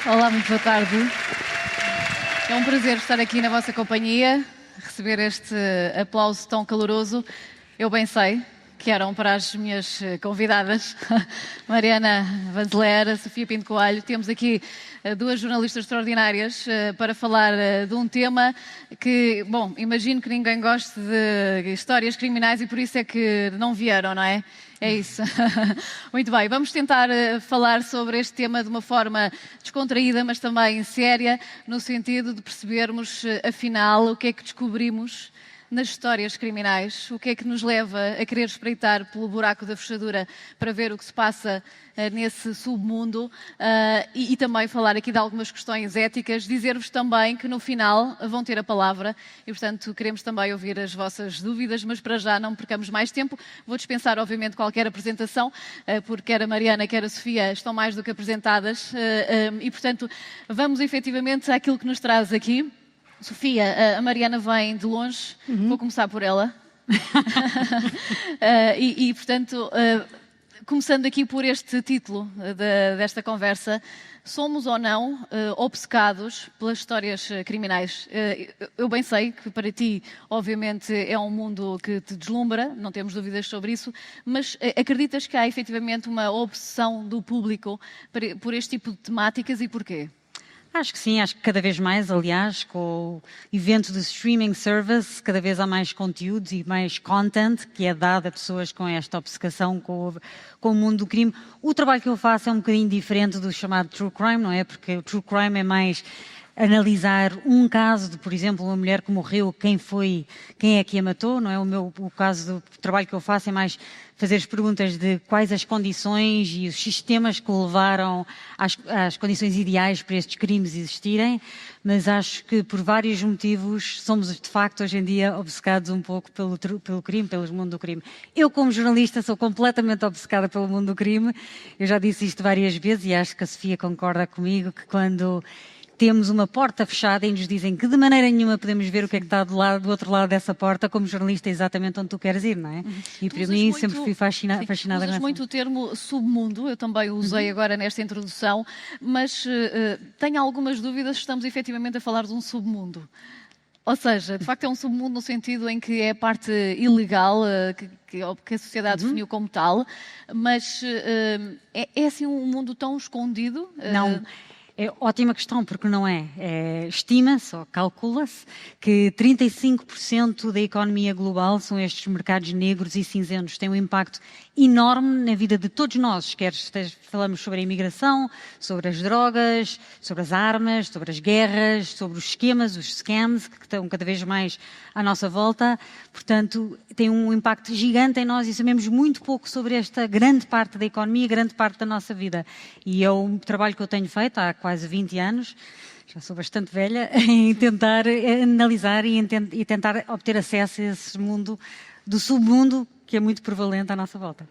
Olá, muito boa tarde. É um prazer estar aqui na vossa companhia, receber este aplauso tão caloroso. Eu bem sei que eram para as minhas convidadas, Mariana Vanzeler, Sofia Pinto Coelho. Temos aqui duas jornalistas extraordinárias para falar de um tema que, bom, imagino que ninguém goste de histórias criminais e por isso é que não vieram, não é? É isso. Muito bem, vamos tentar falar sobre este tema de uma forma descontraída, mas também séria, no sentido de percebermos, afinal, o que é que descobrimos nas histórias criminais, o que é que nos leva a querer espreitar pelo buraco da fechadura para ver o que se passa nesse submundo e também falar aqui de algumas questões éticas, dizer-vos também que no final vão ter a palavra e, portanto, queremos também ouvir as vossas dúvidas, mas para já não percamos mais tempo. Vou dispensar, obviamente, qualquer apresentação, porque quer a Mariana, quer a Sofia estão mais do que apresentadas e, portanto, vamos efetivamente àquilo que nos traz aqui. Sofia, a Mariana vem de longe, vou começar por ela. Portanto, começando aqui por este título desta conversa, somos ou não obcecados pelas histórias criminais? Eu bem sei que para ti, obviamente, é um mundo que te deslumbra, não temos dúvidas sobre isso, mas acreditas que há efetivamente uma obsessão do público por este tipo de temáticas e porquê? Acho que sim, acho que cada vez mais, aliás, com o evento do streaming service, cada vez há mais conteúdos e mais content que é dado a pessoas com esta obcecação com o mundo do crime. O trabalho que eu faço é um bocadinho diferente do chamado true crime, não é? Porque o true crime é mais analisar um caso de, por exemplo, uma mulher que morreu, quem é que a matou, não é? O caso do trabalho que eu faço é mais fazer as perguntas de quais as condições e os sistemas que levaram às condições ideais para estes crimes existirem, mas acho que por vários motivos somos de facto hoje em dia obcecados um pouco pelo crime, pelo mundo do crime. Eu como jornalista sou completamente obcecada pelo mundo do crime, eu já disse isto várias vezes e acho que a Sofia concorda comigo que quando temos uma porta fechada e nos dizem que de maneira nenhuma podemos ver o que é que está do outro lado dessa porta, como jornalista é exatamente onde tu queres ir, não é? E para mim sempre fui fascinada com usas muito o termo submundo, eu também o usei agora nesta introdução, mas tenho algumas dúvidas se estamos efetivamente a falar de um submundo. Ou seja, de facto é um submundo no sentido em que é a parte ilegal que a sociedade definiu como tal, mas é assim um mundo tão escondido? Não. É ótima questão, porque não é. Estima-se, ou calcula-se, que 35% da economia global são estes mercados negros e cinzentos. Tem um impacto enorme na vida de todos nós, quer falamos sobre a imigração, sobre as drogas, sobre as armas, sobre as guerras, sobre os esquemas, os scams, que estão cada vez mais à nossa volta. Portanto, tem um impacto gigante em nós e sabemos muito pouco sobre esta grande parte da economia, grande parte da nossa vida. E é um trabalho que eu tenho feito há quase 20 anos, já sou bastante velha, em tentar analisar e tentar obter acesso a esse mundo do submundo que é muito prevalente à nossa volta.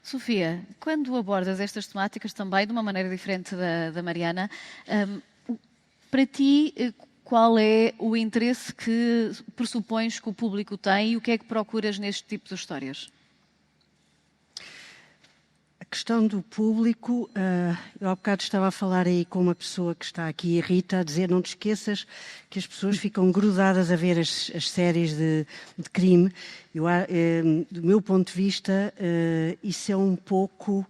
Sofia, quando abordas estas temáticas também de uma maneira diferente da Mariana, para ti qual é o interesse que pressupões que o público tem e o que é que procuras neste tipo de histórias? A questão do público, eu há bocado estava a falar aí com uma pessoa que está aqui, a Rita, a dizer não te esqueças que as pessoas ficam grudadas a ver as séries de crime. Do meu ponto de vista, isso é um pouco,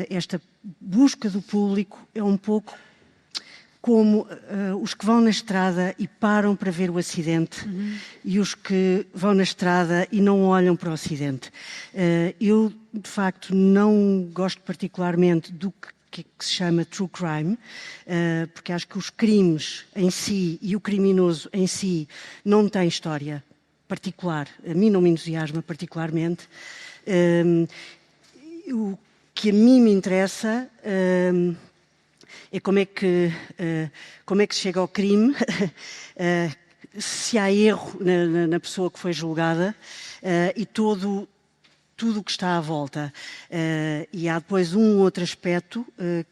esta busca do público é um pouco como os que vão na estrada e param para ver o acidente e os que vão na estrada e não olham para o acidente. Eu, de facto, não gosto particularmente do que se chama true crime, porque acho que os crimes em si e o criminoso em si não têm história particular. A mim não me entusiasma particularmente. O que a mim me interessa é como é que se chega ao crime, se há erro na pessoa que foi julgada e tudo o que está à volta. E há depois um outro aspecto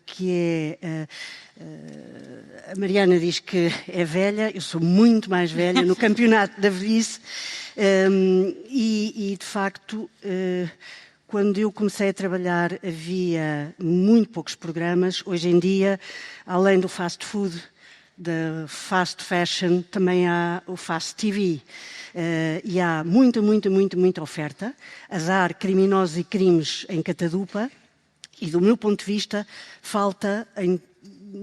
que é... a Mariana diz que é velha, eu sou muito mais velha no campeonato da velhice e de facto... quando eu comecei a trabalhar havia muito poucos programas. Hoje em dia, além do fast food, da fast fashion, também há o fast TV. E há muita oferta. Azar, criminosos e crimes em catadupa. E do meu ponto de vista, falta,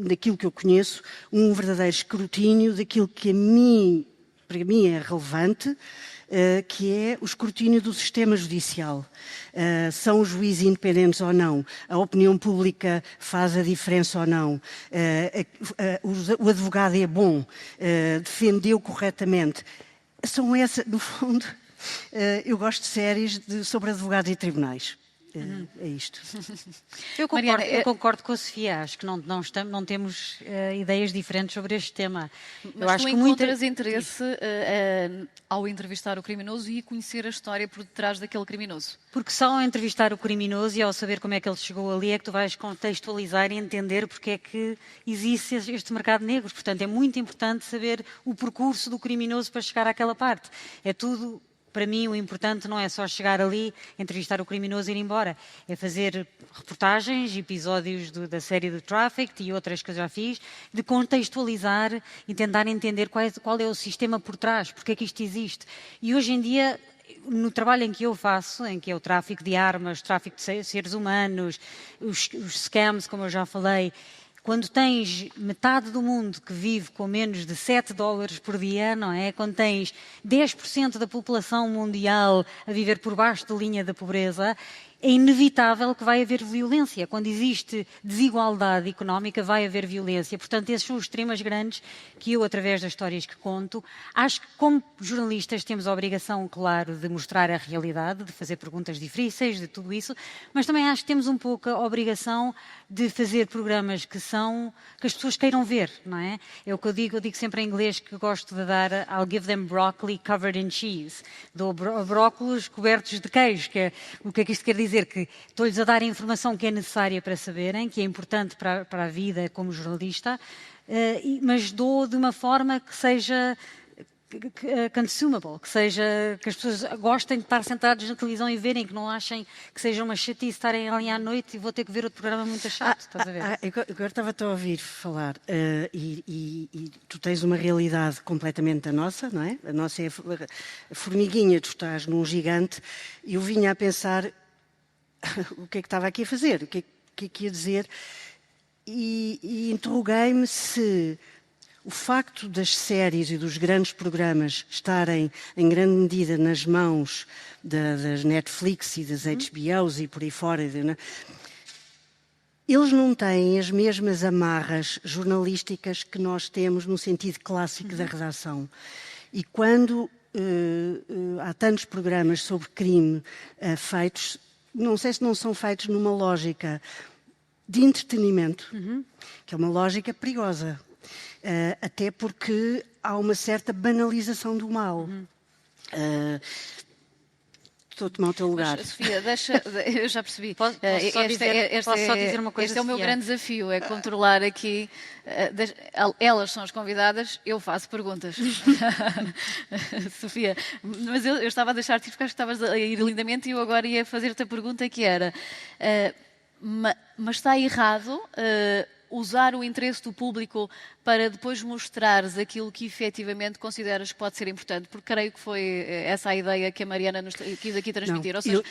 daquilo que eu conheço, um verdadeiro escrutínio daquilo que para mim é relevante, que é o escrutínio do sistema judicial. São os juízes independentes ou não? A opinião pública faz a diferença ou não? O advogado é bom? Defendeu corretamente? São essas, no fundo, eu gosto de séries sobre advogados e tribunais. É isto. Eu Mariana, concordo com a Sofia, acho que não temos ideias diferentes sobre este tema. Mas acho tu que encontras interesse ao entrevistar o criminoso e conhecer a história por detrás daquele criminoso? Porque só ao entrevistar o criminoso e ao saber como é que ele chegou ali é que tu vais contextualizar e entender porque é que existe este mercado negro. Portanto, é muito importante saber o percurso do criminoso para chegar àquela parte. É tudo... Para mim, o importante não é só chegar ali, entrevistar o criminoso e ir embora. É fazer reportagens, episódios da série do Trafficked e outras que eu já fiz, de contextualizar e tentar entender qual é o sistema por trás, porque é que isto existe. E hoje em dia, no trabalho em que eu faço, em que é o tráfico de armas, tráfico de seres humanos, os scams, como eu já falei, quando tens metade do mundo que vive com menos de $7 por dia, não é? Quando tens 10% da população mundial a viver por baixo da linha da pobreza, é inevitável que vai haver violência. Quando existe desigualdade económica, vai haver violência. Portanto, esses são os temas grandes que eu, através das histórias que conto, acho que como jornalistas temos a obrigação, claro, de mostrar a realidade, de fazer perguntas difíceis, de tudo isso, mas também acho que temos um pouco a obrigação de fazer programas que as pessoas queiram ver, não é? É o que eu digo sempre em inglês que gosto de dar, I'll give them broccoli covered in cheese. Dou brócolos cobertos de queijo, o que é que isto quer dizer? Que estou-lhes a dar a informação que é necessária para saberem, que é importante para a vida como jornalista, mas dou de uma forma que seja consumable, que as pessoas gostem de estar sentados na televisão e verem, que não achem que seja uma chatice estarem ali à noite e vou ter que ver outro programa muito chato, estás a ver? Agora estava-te a ouvir falar e tu tens uma realidade completamente da nossa, não é? A nossa é a formiguinha, tu estás num gigante e eu vinha a pensar o que é que estava aqui a fazer, o que é que ia dizer e interroguei-me se o facto das séries e dos grandes programas estarem em grande medida nas mãos das Netflix e das HBOs e por aí fora, eles não têm as mesmas amarras jornalísticas que nós temos no sentido clássico da redação. E quando há tantos programas sobre crime feitos, não sei se não são feitos numa lógica de entretenimento, que é uma lógica perigosa. Até porque há uma certa banalização do mal. Estou a tomar o teu lugar. Mas, Sofia, eu já percebi. Posso só dizer uma coisa, este é o meu Sofia? grande desafio, é controlar aqui. Elas são as convidadas, eu faço perguntas. Sofia, mas eu estava a deixar-te porque acho que estavas a ir lindamente e eu agora ia fazer-te a pergunta que era, mas está errado usar o interesse do público para depois mostrares aquilo que efetivamente consideras que pode ser importante, porque creio que foi essa a ideia que a Mariana nos quis aqui transmitir. Ou seja,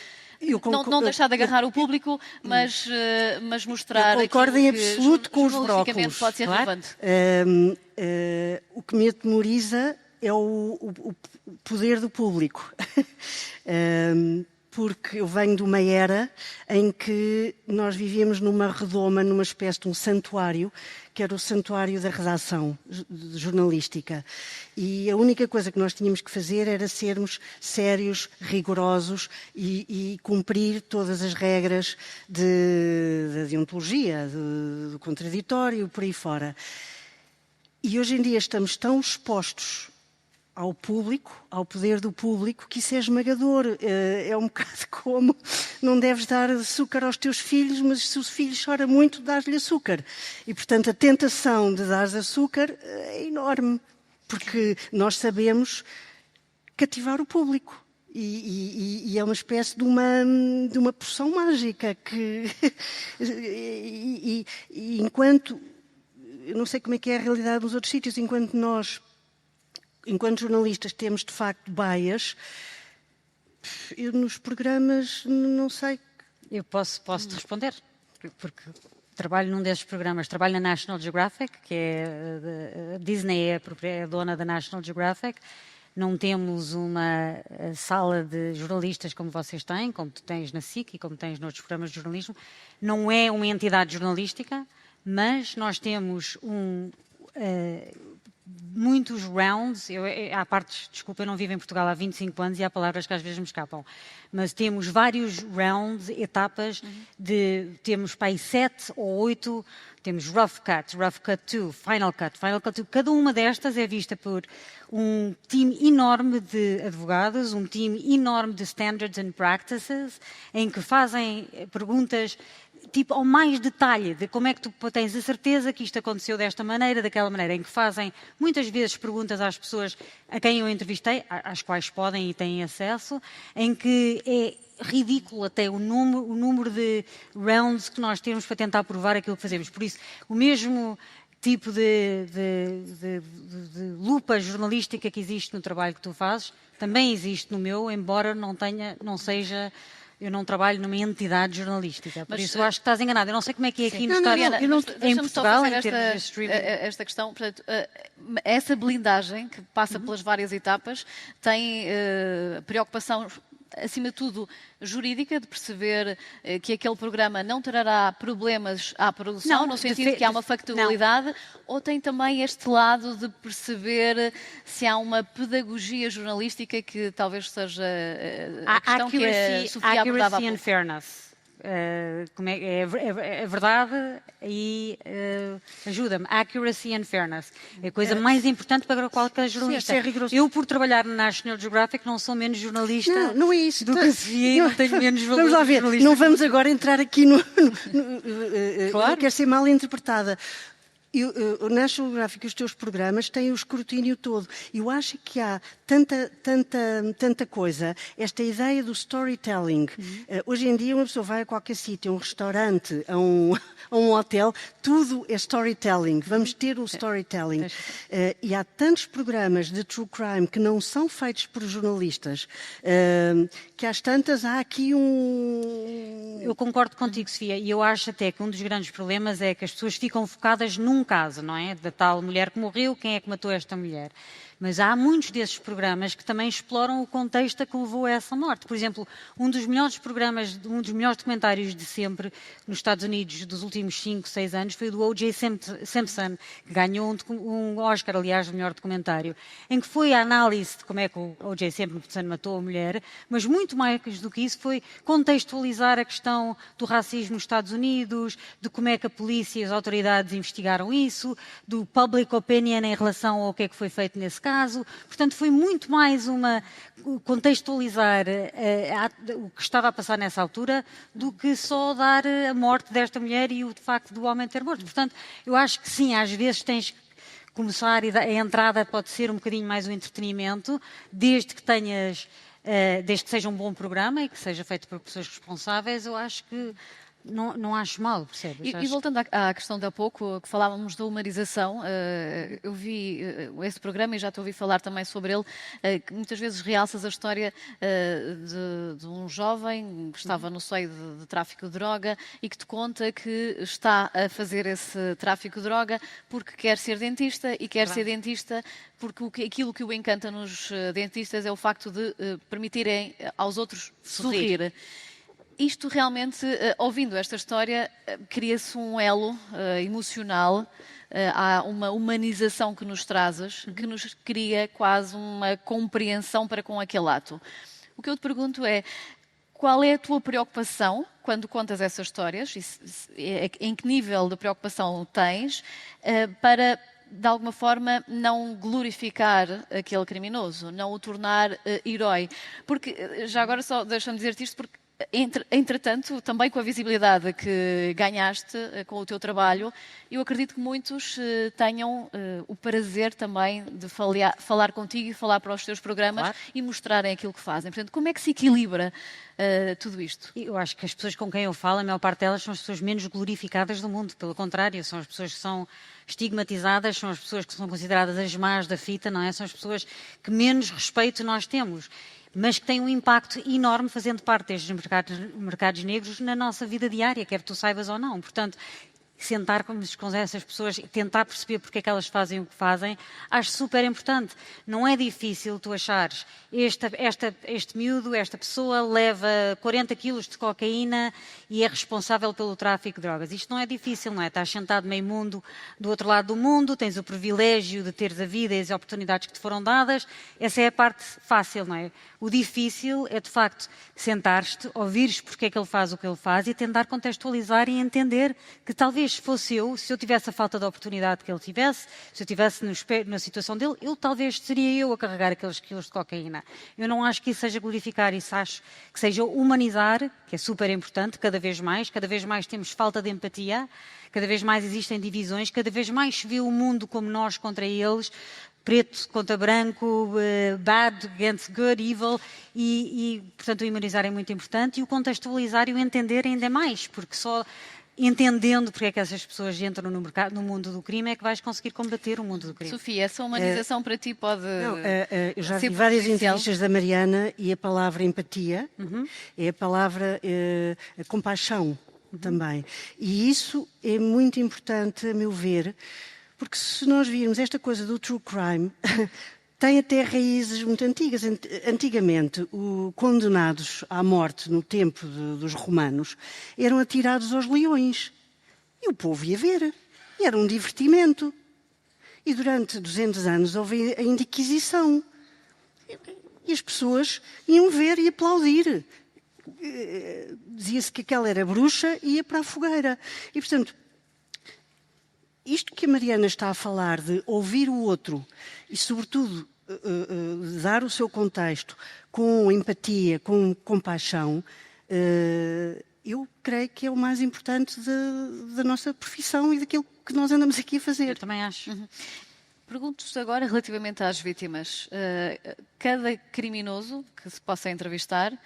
não deixar de agarrar o público, mas mostrar eu concordo em aquilo que absoluto com os jornalisticamente brócolos. pode ser relevante. O que me atemoriza é o poder do público. Porque eu venho de uma era em que nós vivíamos numa redoma, numa espécie de um santuário, que era o santuário da redação jornalística. E a única coisa que nós tínhamos que fazer era sermos sérios, rigorosos e cumprir todas as regras da deontologia, do contraditório, por aí fora. E hoje em dia estamos tão expostos ao público, ao poder do público, que isso é esmagador. É um bocado como não deves dar açúcar aos teus filhos, mas se o filho chora muito, dás-lhe açúcar. E, portanto, a tentação de dar açúcar é enorme, porque nós sabemos cativar o público. E é uma espécie de uma poção mágica que e enquanto eu não sei como é que é a realidade nos outros sítios, enquanto nós, enquanto jornalistas, temos de facto bias, eu nos programas não sei. Eu posso te responder, porque trabalho num desses programas, trabalho na National Geographic, que é a Disney é a dona da National Geographic. Não temos uma sala de jornalistas como vocês têm, como tu tens na SIC e como tens noutros programas de jornalismo. Não é uma entidade jornalística, mas nós temos muitos rounds, há partes, desculpa, eu não vivo em Portugal há 25 anos e há palavras que às vezes me escapam, mas temos vários rounds, etapas, temos para aí 7 ou 8, temos Rough Cut 2, Final Cut 2, cada uma destas é vista por um time enorme de advogados, um time enorme de Standards and Practices, em que fazem perguntas tipo ao mais detalhe de como é que tu tens a certeza que isto aconteceu desta maneira, daquela maneira, em que fazem muitas vezes perguntas às pessoas a quem eu entrevistei, às quais podem e têm acesso, em que é ridículo até o número de rounds que nós temos para tentar provar aquilo que fazemos. Por isso, o mesmo tipo de lupa jornalística que existe no trabalho que tu fazes, também existe no meu, embora não seja... Eu não trabalho numa entidade jornalística, por isso eu acho que estás enganado. Eu não sei como é que é aqui nos Estados Unidos, em Portugal, em termos de streaming. Esta questão, portanto, essa blindagem que passa pelas várias etapas tem preocupação, acima de tudo, jurídica, de perceber que aquele programa não trará problemas à produção, no sentido que há uma factualidade, ou tem também este lado de perceber se há uma pedagogia jornalística que talvez seja a questão que a Sofia abordava há pouco. Accuracy and fairness. É verdade e ajuda-me. Accuracy and fairness. É a coisa mais importante para qualquer jornalista. Eu, por trabalhar na National Geographic, não sou menos jornalista não é isso. do que a Sofia e não tenho menos valor. Vamos lá ver, não vamos agora entrar aqui no... Claro. Não quero ser mal interpretada. O National Geographic e os teus programas têm o escrutínio todo. Eu acho que há tanta coisa. Esta ideia do storytelling. Hoje em dia uma pessoa vai a qualquer sítio, a um restaurante, a um hotel, tudo é storytelling. Vamos ter o storytelling. E há tantos programas de true crime que não são feitos por jornalistas, que às tantas há aqui Eu concordo contigo, Sofia, e eu acho até que um dos grandes problemas é que as pessoas ficam focadas num caso, não é? Da tal mulher que morreu, quem é que matou esta mulher? Mas há muitos desses programas que também exploram o contexto a que levou a essa morte. Por exemplo, um dos melhores documentários de sempre nos Estados Unidos dos últimos 5, 6 anos foi o do O.J. Simpson, que ganhou um Oscar, aliás, de melhor documentário, em que foi a análise de como é que o O.J. Simpson matou a mulher, mas muito mais do que isso foi contextualizar a questão do racismo nos Estados Unidos, de como é que a polícia e as autoridades investigaram isso, do public opinion em relação ao que é que foi feito nesse caso. Portanto, foi muito mais contextualizar o que estava a passar nessa altura do que só dar a morte desta mulher e o facto do homem ter morto. Portanto, eu acho que sim, às vezes tens que começar e a entrada pode ser um bocadinho mais o entretenimento, desde que seja um bom programa e que seja feito por pessoas responsáveis, eu acho que não acho mal, percebes? E voltando à questão de há pouco, que falávamos da humanização, eu vi esse programa e já te ouvi falar também sobre ele, que muitas vezes realças a história de um jovem que estava no seio de tráfico de droga e que te conta que está a fazer esse tráfico de droga porque quer ser dentista e quer ser dentista porque aquilo que o encanta nos dentistas é o facto de permitirem aos outros sorrir. Isto realmente, ouvindo esta história, cria-se um elo emocional, há uma humanização que nos trazes, que nos cria quase uma compreensão para com aquele ato. O que eu te pergunto é, qual é a tua preocupação quando contas essas histórias? Em que nível de preocupação tens para, de alguma forma, não glorificar aquele criminoso, não o tornar herói? Porque, já agora só deixa-me dizer-te isto, porque Entretanto, também com a visibilidade que ganhaste com o teu trabalho, eu acredito que muitos tenham o prazer também de falar contigo e falar para os teus programas, claro, e mostrarem aquilo que fazem. Portanto, como é que se equilibra tudo isto? Eu acho que as pessoas com quem eu falo, a maior parte delas são as pessoas menos glorificadas do mundo. Pelo contrário, são as pessoas que são estigmatizadas, são as pessoas que são consideradas as más da fita, não é? São as pessoas que menos respeito nós temos, mas que têm um impacto enorme fazendo parte destes mercados negros na nossa vida diária, quer tu saibas ou não. Portanto, sentar com essas pessoas e tentar perceber porque é que elas fazem o que fazem, acho super importante. Não é difícil tu achares este miúdo, esta pessoa leva 40 quilos de cocaína e é responsável pelo tráfico de drogas. Isto não é difícil, não é? Estás sentado meio mundo do outro lado do mundo, tens o privilégio de teres a vida e as oportunidades que te foram dadas. Essa é a parte fácil, não é? O difícil é, de facto, sentar-te, ouvires porque é que ele faz o que ele faz e tentar contextualizar e entender que talvez se fosse eu, se eu tivesse a falta de oportunidade que ele tivesse, se eu estivesse na situação dele, talvez seria eu a carregar aqueles quilos de cocaína. Eu não acho que isso seja glorificar, isso acho que seja humanizar, que é super importante, cada vez mais temos falta de empatia, cada vez mais existem divisões, cada vez mais se vê o mundo como nós contra eles, preto contra branco, bad against good, evil, e portanto o humanizar é muito importante e o contextualizar e o entender ainda mais, porque só entendendo porque é que essas pessoas entram no mundo do crime é que vais conseguir combater o mundo do crime. Sofia, essa humanização para ti pode eu já vi várias entrevistas da Mariana e a palavra empatia é a palavra a compaixão também. E isso é muito importante, a meu ver, porque se nós virmos esta coisa do true crime, tem até raízes muito antigas. Antigamente, condenados à morte no tempo dos romanos eram atirados aos leões. E o povo ia ver. E era um divertimento. E durante 200 anos houve a Inquisição. E as pessoas iam ver e aplaudir. Dizia-se que aquela era bruxa e ia para a fogueira. E, portanto, isto que a Mariana está a falar de ouvir o outro e, sobretudo, dar o seu contexto com empatia, com compaixão, eu creio que é o mais importante da nossa profissão e daquilo que nós andamos aqui a fazer. Eu também acho. Pergunto-te agora relativamente às vítimas. Cada criminoso que se possa entrevistar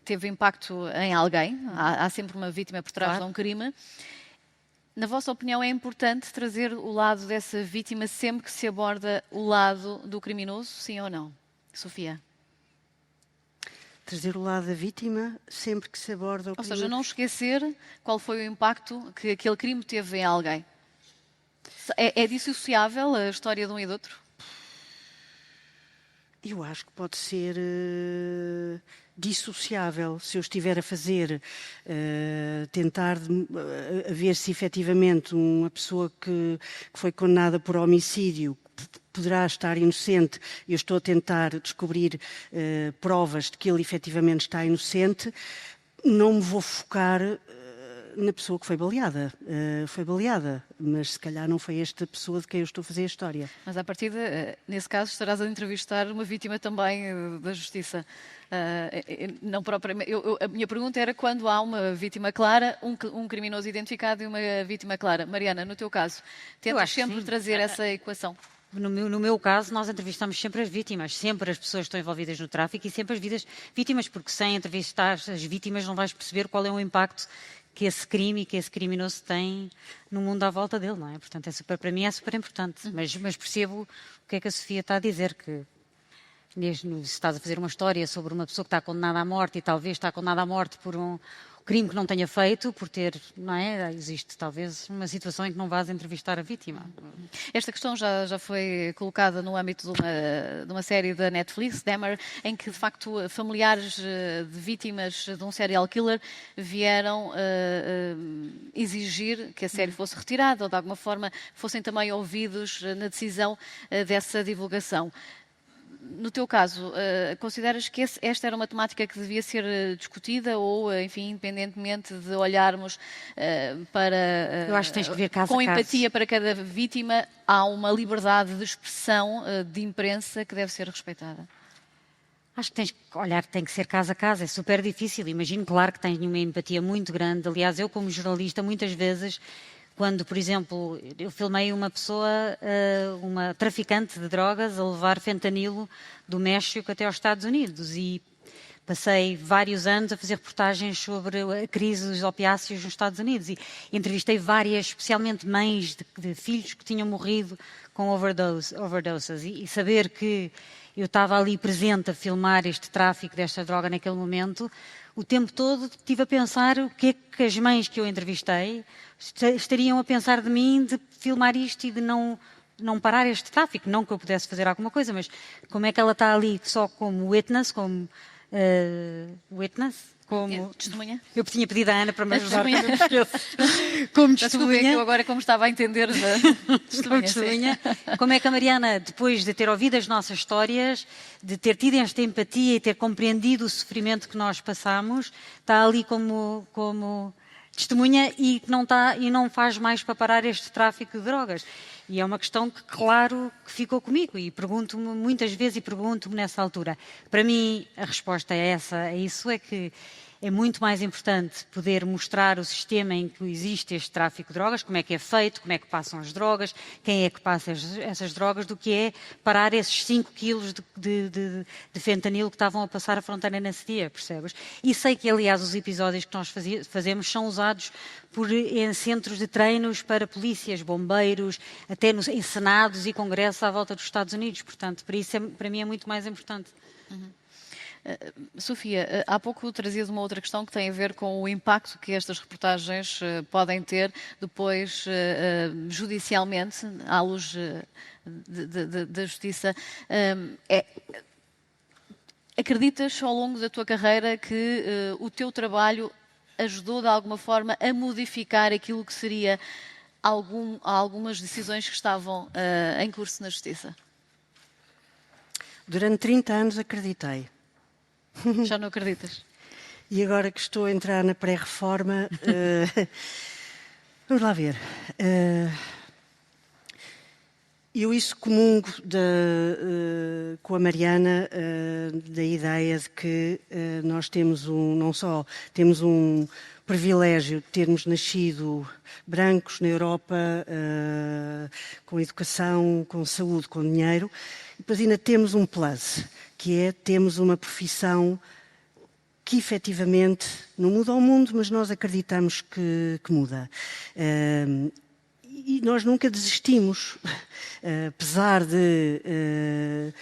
teve impacto em alguém. Há sempre uma vítima por trás de um crime. Na vossa opinião, é importante trazer o lado dessa vítima sempre que se aborda o lado do criminoso, sim ou não? Sofia? Trazer o lado da vítima sempre que se aborda o crime. Ou seja, não esquecer qual foi o impacto que aquele crime teve em alguém. É dissociável a história de um e do outro? Eu acho que pode ser dissociável. Se eu estiver a fazer, tentar ver se efetivamente uma pessoa que foi condenada por homicídio poderá estar inocente, eu estou a tentar descobrir provas de que ele efetivamente está inocente, não me vou focar na pessoa que foi baleada. Foi baleada, mas se calhar não foi esta pessoa de quem eu estou a fazer a história. Mas, à partida, nesse caso, estarás a entrevistar uma vítima também da justiça. Não propriamente. A minha pergunta era quando há uma vítima clara, um criminoso identificado e uma vítima clara. Mariana, no teu caso, tentas sempre trazer essa equação? No meu caso, nós entrevistamos sempre as vítimas, sempre as pessoas que estão envolvidas no tráfico e sempre as vítimas, porque sem entrevistar as vítimas não vais perceber qual é o impacto que esse crime e que esse criminoso tem no mundo à volta dele, não é? Portanto, para mim é super importante. Mas percebo o que é que a Sofia está a dizer, que se estás a fazer uma história sobre uma pessoa que está condenada à morte e talvez está condenada à morte por um crime que não tenha feito, por ter, não é? Existe talvez uma situação em que não vais entrevistar a vítima. Esta questão já foi colocada no âmbito de uma série da Netflix, Dahmer, em que, de facto, familiares de vítimas de um serial killer vieram exigir que a série fosse retirada ou, de alguma forma, fossem também ouvidos na decisão dessa divulgação. No teu caso, consideras que esta era uma temática que devia ser discutida ou, enfim, independentemente de olharmos para... Eu acho que tens que ver caso com a caso. empatia para cada vítima, há uma liberdade de expressão de imprensa que deve ser respeitada. Acho que tens que olhar, tem que ser caso a caso, é super difícil. Imagino, claro, que tens uma empatia muito grande. Aliás, eu como jornalista, muitas vezes, quando, por exemplo, eu filmei uma pessoa, uma traficante de drogas, a levar fentanilo do México até aos Estados Unidos, e passei vários anos a fazer reportagens sobre a crise dos opiáceos nos Estados Unidos, e entrevistei várias, especialmente mães de filhos que tinham morrido com overdoses, e saber que eu estava ali presente a filmar este tráfico desta droga naquele momento, o tempo todo estive a pensar o que é que as mães que eu entrevistei estariam a pensar de mim, de filmar isto e de não parar este tráfico. Não que eu pudesse fazer alguma coisa, mas como é que ela está ali só como witness, como Testemunha? Eu tinha pedido à Ana para me ajudar, como testemunha. Eu agora, como estava a entender, Como testemunha. Como é que a Mariana, depois de ter ouvido as nossas histórias, de ter tido esta empatia e ter compreendido o sofrimento que nós passamos, está ali como testemunha e não faz mais para parar este tráfico de drogas. E é uma questão que, claro, que ficou comigo, e pergunto-me muitas vezes, e pergunto-me nessa altura. Para mim, a resposta é isso é que é muito mais importante poder mostrar o sistema em que existe este tráfico de drogas, como é que é feito, como é que passam as drogas, quem é que passa essas drogas, do que é parar esses 5 quilos de fentanilo que estavam a passar a fronteira nesse dia, percebes? E sei que, aliás, os episódios que nós fazemos são usados em centros de treinos para polícias, bombeiros, até em senados e congressos à volta dos Estados Unidos. Portanto, para mim é muito mais importante. Uhum. Sofia, há pouco trazias uma outra questão que tem a ver com o impacto que estas reportagens podem ter depois judicialmente, à luz da justiça. Acreditas ao longo da tua carreira que o teu trabalho ajudou de alguma forma a modificar aquilo que seria algumas decisões que estavam em curso na justiça? Durante 30 anos acreditei. Já não acreditas? E agora que estou a entrar na pré-reforma, vamos lá ver. Eu isso comungo com a Mariana da ideia de que nós temos não só temos um privilégio de termos nascido brancos na Europa, com educação, com saúde, com dinheiro, e depois ainda temos um plus, que é temos uma profissão que efetivamente não muda o mundo, mas nós acreditamos que muda. E nós nunca desistimos, apesar de,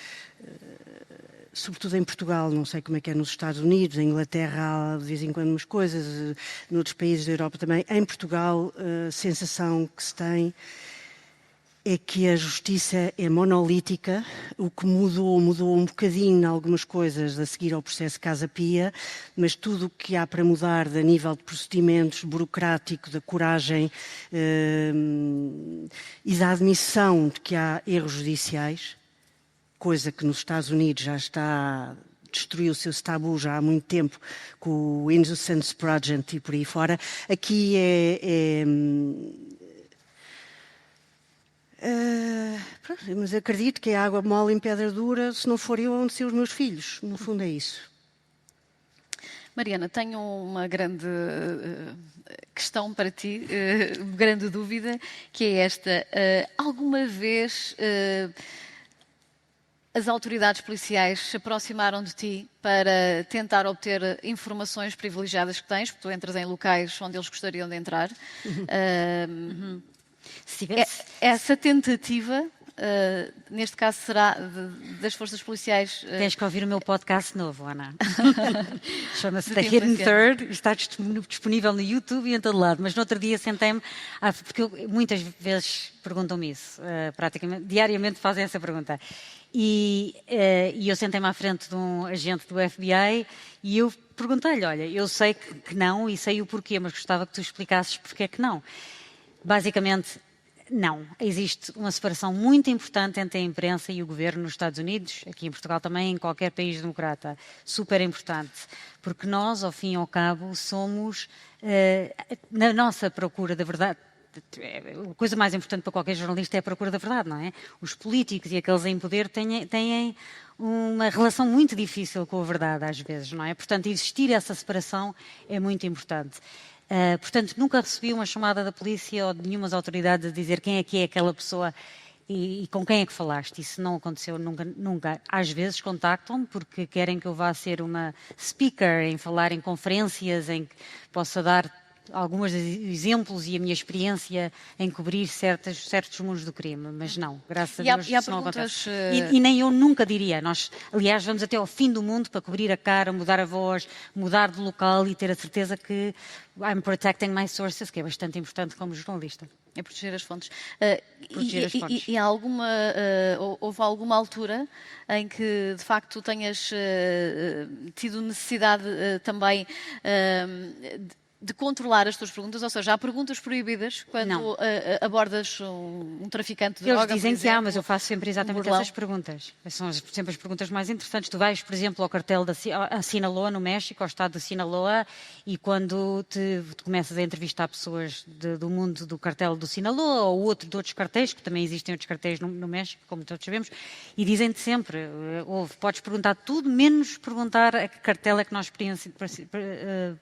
sobretudo em Portugal, não sei como é que é nos Estados Unidos, em Inglaterra há de vez em quando umas coisas, noutros países da Europa também. Em Portugal, a sensação que se tem é que a justiça é monolítica. O que mudou um bocadinho em algumas coisas a seguir ao processo Casa Pia, mas tudo o que há para mudar a nível de procedimentos burocrático, da coragem e da admissão de que há erros judiciais, coisa que nos Estados Unidos já está... destruiu o seu tabu já há muito tempo com o Innocence Project e por aí fora. Aqui mas acredito que é água mole em pedra dura, se não for eu, onde ser os meus filhos. No fundo é isso. Mariana, tenho uma grande questão para ti, uma grande dúvida, que é esta. Alguma vez as autoridades policiais se aproximaram de ti para tentar obter informações privilegiadas que tens, porque tu entras em locais onde eles gostariam de entrar? Essa tentativa, neste caso, será das forças policiais... Tens que ouvir o meu podcast novo, Ana. Chama-se The Hidden Third, está disponível no YouTube e em todo lado. Mas no outro dia sentei-me, porque muitas vezes perguntam-me isso, praticamente, diariamente fazem essa pergunta. E eu sentei-me à frente de um agente do FBI e eu perguntei-lhe, olha, eu sei que não e sei o porquê, mas gostava que tu explicasses porque é que não. Basicamente, não. Existe uma separação muito importante entre a imprensa e o governo nos Estados Unidos, aqui em Portugal também, em qualquer país democrata. Super importante. Porque nós, ao fim e ao cabo, somos, na nossa procura da verdade, a coisa mais importante para qualquer jornalista é a procura da verdade, não é? Os políticos e aqueles em poder têm uma relação muito difícil com a verdade, às vezes, não é? Portanto, existir essa separação é muito importante. Portanto, nunca recebi uma chamada da polícia ou de nenhuma autoridade a dizer quem é aquela pessoa e com quem é que falaste. Isso não aconteceu nunca. Às vezes contactam-me porque querem que eu vá ser uma speaker, em falar em conferências, em que possa dar alguns exemplos e a minha experiência em cobrir certos mundos do crime, mas não, graças a Deus isso não acontece. E nem eu nunca diria. Nós, aliás, vamos até ao fim do mundo para cobrir a cara, mudar a voz, mudar de local e ter a certeza que I'm protecting my sources, que é bastante importante como jornalista. É proteger as fontes. Proteger as fontes. E houve alguma altura em que, de facto, tenhas tido necessidade também de controlar as tuas perguntas? Ou seja, há perguntas proibidas quando abordas um traficante de droga, Eles dizem por exemplo, que há, mas eu faço sempre exatamente essas perguntas. São sempre as perguntas mais interessantes. Tu vais, por exemplo, ao cartel da Sinaloa, no México, ao estado de Sinaloa, e quando te começas a entrevistar pessoas do mundo do cartel do Sinaloa ou de outros cartéis, que também existem outros cartéis no México, como todos sabemos, e dizem-te sempre, podes perguntar tudo, menos perguntar a que cartel é que nós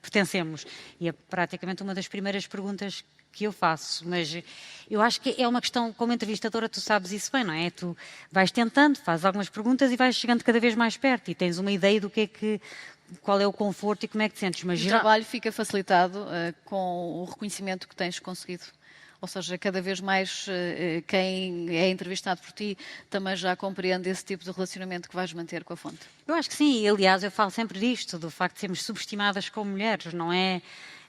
pertencemos. E é praticamente uma das primeiras perguntas que eu faço, mas eu acho que é uma questão, como entrevistadora tu sabes isso bem, não é? Tu vais tentando, fazes algumas perguntas e vais chegando cada vez mais perto e tens uma ideia do qual é o conforto e como é que te sentes. Mas o trabalho fica facilitado com o reconhecimento que tens conseguido. Ou seja, cada vez mais quem é entrevistado por ti também já compreende esse tipo de relacionamento que vais manter com a fonte. Eu acho que sim, e aliás eu falo sempre disto, do facto de sermos subestimadas como mulheres, não é?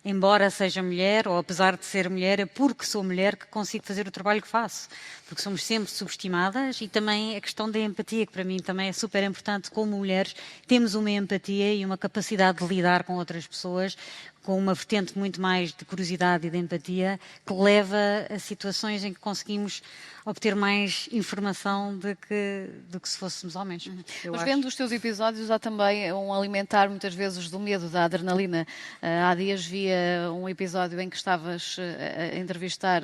Embora seja mulher, ou apesar de ser mulher, é porque sou mulher que consigo fazer o trabalho que faço. Porque somos sempre subestimadas e também a questão da empatia, que para mim também é super importante. Como mulheres, temos uma empatia e uma capacidade de lidar com outras pessoas com uma vertente muito mais de curiosidade e de empatia, que leva a situações em que conseguimos obter mais informação do que se fôssemos homens. Mas vendo os teus episódios, há também um alimentar muitas vezes do medo, da adrenalina. Há dias via um episódio em que estavas a entrevistar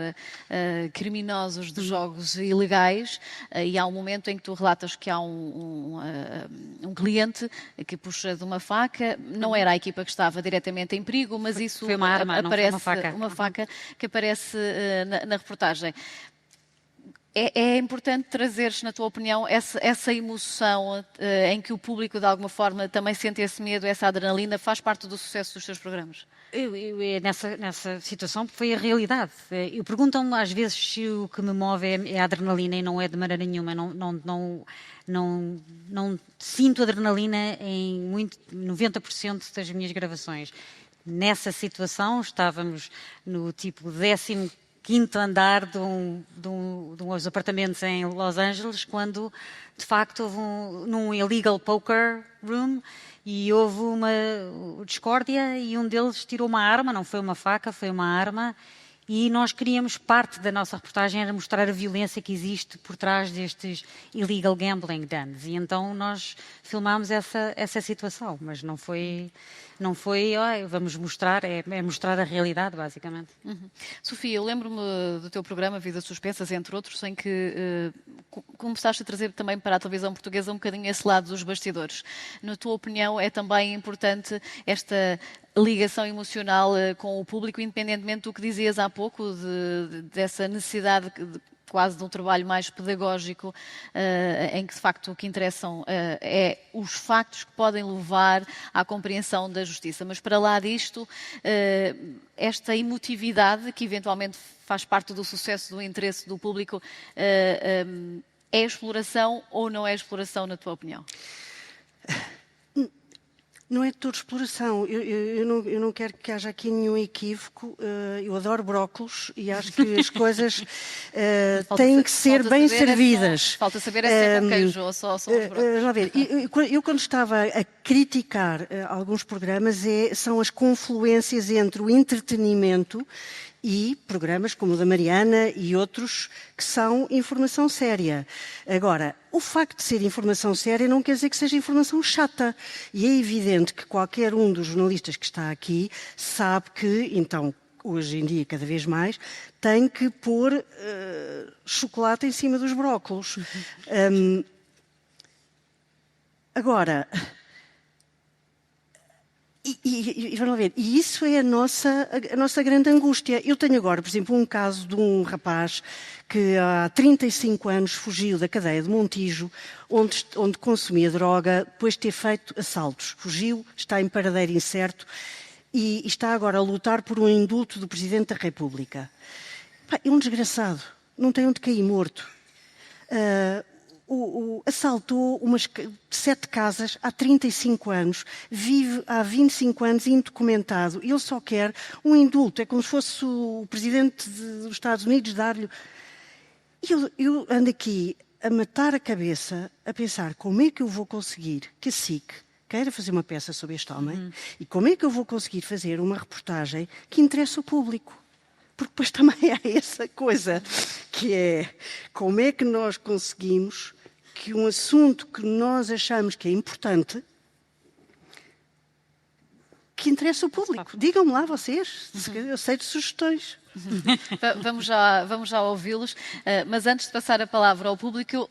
criminosos de jogos ilegais e há um momento em que tu relatas que há um cliente que puxa de uma faca, não era a equipa que estava diretamente em perigo, mas isso foi uma arma, aparece, não foi uma faca que aparece na reportagem. É importante trazeres, na tua opinião, essa emoção em que o público, de alguma forma, também sente esse medo, essa adrenalina, faz parte do sucesso dos teus programas? Nessa situação foi a realidade. Eu perguntam-me às vezes se o que me move é a adrenalina e não é de maneira nenhuma. Não sinto adrenalina em 90% das minhas gravações. Nessa situação estávamos no tipo 15º andar de uns apartamentos em Los Angeles, quando de facto houve num illegal poker room e houve uma discórdia e um deles tirou uma arma, não foi uma faca, foi uma arma, e nós queríamos, parte da nossa reportagem era mostrar a violência que existe por trás destes illegal gambling dens, e então nós filmámos essa situação, mas não foi vamos mostrar, é mostrar a realidade, basicamente. Sofia, eu lembro-me do teu programa Vidas Suspensas, entre outros, em que começaste a trazer também para a televisão portuguesa um bocadinho esse lado dos bastidores. Na tua opinião, é também importante esta ligação emocional com o público, independentemente do que dizias há pouco, dessa necessidade quase de um trabalho mais pedagógico, em que de facto o que interessam é os factos que podem levar à compreensão da justiça. Mas para lá disto, esta emotividade, que eventualmente faz parte do sucesso, do interesse do público, é exploração ou não é exploração, na tua opinião? Não é de toda exploração. Eu não quero que haja aqui nenhum equívoco. Eu adoro brócolos e acho que as coisas têm que ser bem servidas. Falta saber se é com queijo ou só os brócolos. Já ver, eu quando estava a criticar alguns programas, são as confluências entre o entretenimento e programas como o da Mariana e outros que são informação séria. Agora, o facto de ser informação séria não quer dizer que seja informação chata. E é evidente que qualquer um dos jornalistas que está aqui sabe que, então, hoje em dia cada vez mais, tem que pôr chocolate em cima dos brócolos. Agora, vamos ver, e isso é a nossa grande angústia. Eu tenho agora, por exemplo, um caso de um rapaz que há 35 anos fugiu da cadeia de Montijo, onde consumia droga, depois de ter feito assaltos. Fugiu, está em paradeiro incerto e está agora a lutar por um indulto do Presidente da República. É um desgraçado, não tem onde cair morto. Assaltou 7 casas há 35 anos, vive há 25 anos indocumentado. Ele só quer um indulto. É como se fosse o Presidente dos Estados Unidos dar-lhe... Eu ando aqui a matar a cabeça, a pensar como é que eu vou conseguir que a SIC queira fazer uma peça sobre este homem e como é que eu vou conseguir fazer uma reportagem que interesse o público. Porque depois também há essa coisa, que é como é que nós conseguimos que um assunto que nós achamos que é importante, que interesse o público. Digam-me lá vocês, eu sei de sugestões. Vamos já ouvi-los, mas antes de passar a palavra ao público,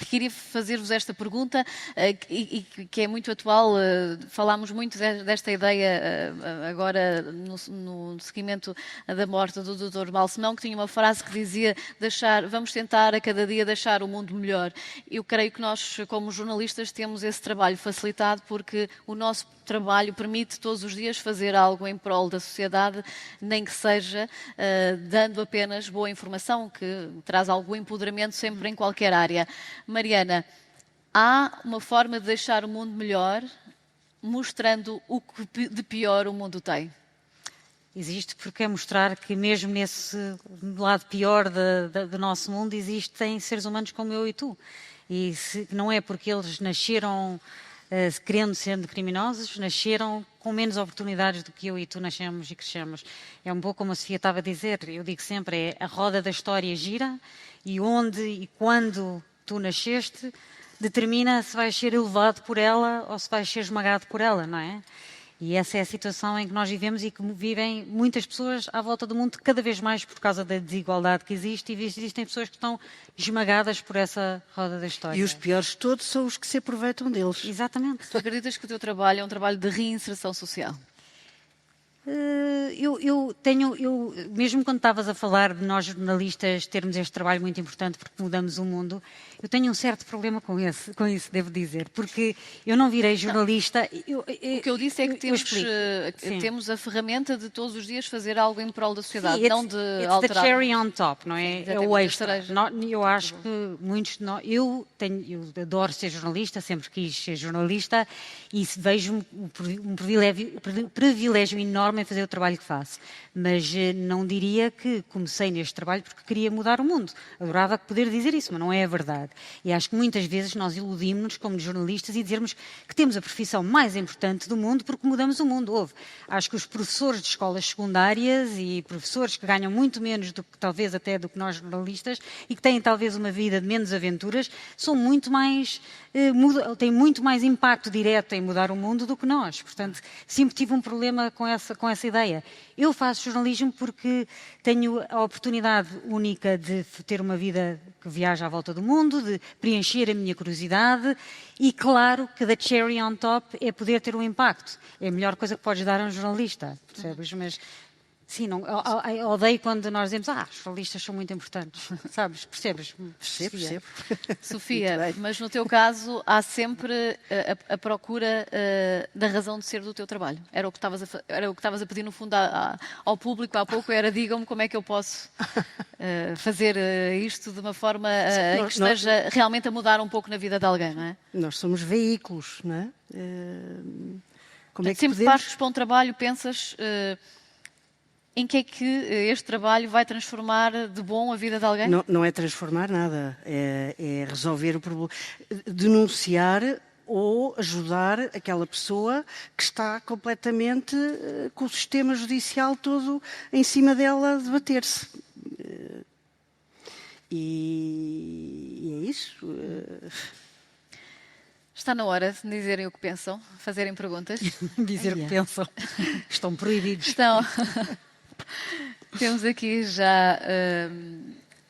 queria fazer-vos esta pergunta, que é muito atual. Falámos muito desta ideia agora no seguimento da morte do Dr. Balsemão, que tinha uma frase que dizia: vamos tentar a cada dia deixar o mundo melhor. Eu creio que nós, como jornalistas, temos esse trabalho facilitado porque o nosso trabalho permite todos os dias fazer algo em prol da sociedade, nem que seja dando apenas boa informação, que traz algum empoderamento sempre em qualquer área. Mariana, há uma forma de deixar o mundo melhor mostrando o que de pior o mundo tem? Existe, porque é mostrar que mesmo nesse lado pior do nosso mundo existem seres humanos como eu e tu. E não é porque eles nasceram querendo ser criminosos, nasceram com menos oportunidades do que eu e tu nascemos e crescemos. É um pouco como a Sofia estava a dizer, eu digo sempre, a roda da história gira e onde e quando tu nasceste determina se vais ser elevado por ela ou se vais ser esmagado por ela, não é? E essa é a situação em que nós vivemos e que vivem muitas pessoas à volta do mundo, cada vez mais por causa da desigualdade que existe, e existem pessoas que estão esmagadas por essa roda da história. E os piores de todos são os que se aproveitam deles. Exatamente. Tu acreditas que o teu trabalho é um trabalho de reinserção social? Mesmo quando estavas a falar de nós jornalistas termos este trabalho muito importante porque mudamos o mundo, eu tenho um certo problema com isso, devo dizer, porque eu não virei jornalista. O que eu disse é que temos a ferramenta de todos os dias fazer algo em prol da sociedade, sim, não de alterar. alterar. The cherry on top, não é? É o extra. Cereja. Eu acho que muitos de nós... Eu adoro ser jornalista, sempre quis ser jornalista e vejo um privilégio enorme em fazer o trabalho que faço, mas não diria que comecei neste trabalho porque queria mudar o mundo. Adorava poder dizer isso, mas não é a verdade. E acho que muitas vezes nós iludimos-nos como jornalistas e dizermos que temos a profissão mais importante do mundo porque mudamos o mundo. Acho que os professores de escolas secundárias e professores que ganham muito menos do que talvez até do que nós jornalistas e que têm talvez uma vida de menos aventuras, são muito mais têm muito mais impacto direto em mudar o mundo do que nós. Portanto, sempre tive um problema com essa ideia. Eu faço jornalismo porque tenho a oportunidade única de ter uma vida que viaja à volta do mundo, de preencher a minha curiosidade e, claro, que the cherry on top é poder ter um impacto. É a melhor coisa que podes dar a um jornalista, percebes? Mas sim, eu odeio quando nós dizemos os jornalistas são muito importantes, sabes? Percebes? Percebo. Sofia, mas no teu caso há sempre a procura da razão de ser do teu trabalho. Era o que estavas a pedir no fundo ao público há pouco, digam-me como é que eu posso fazer isto de uma forma em que esteja realmente a mudar um pouco na vida de alguém, não é? Nós somos veículos, não é? Como é que sempre partes para um trabalho, pensas... em que é que este trabalho vai transformar de bom a vida de alguém? Não é transformar nada, é resolver o problema, denunciar ou ajudar aquela pessoa que está completamente com o sistema judicial todo em cima dela a debater-se. E é isso. Está na hora de dizerem o que pensam, fazerem perguntas. Dizer o que pensam. Estão proibidos. Estão. Temos aqui já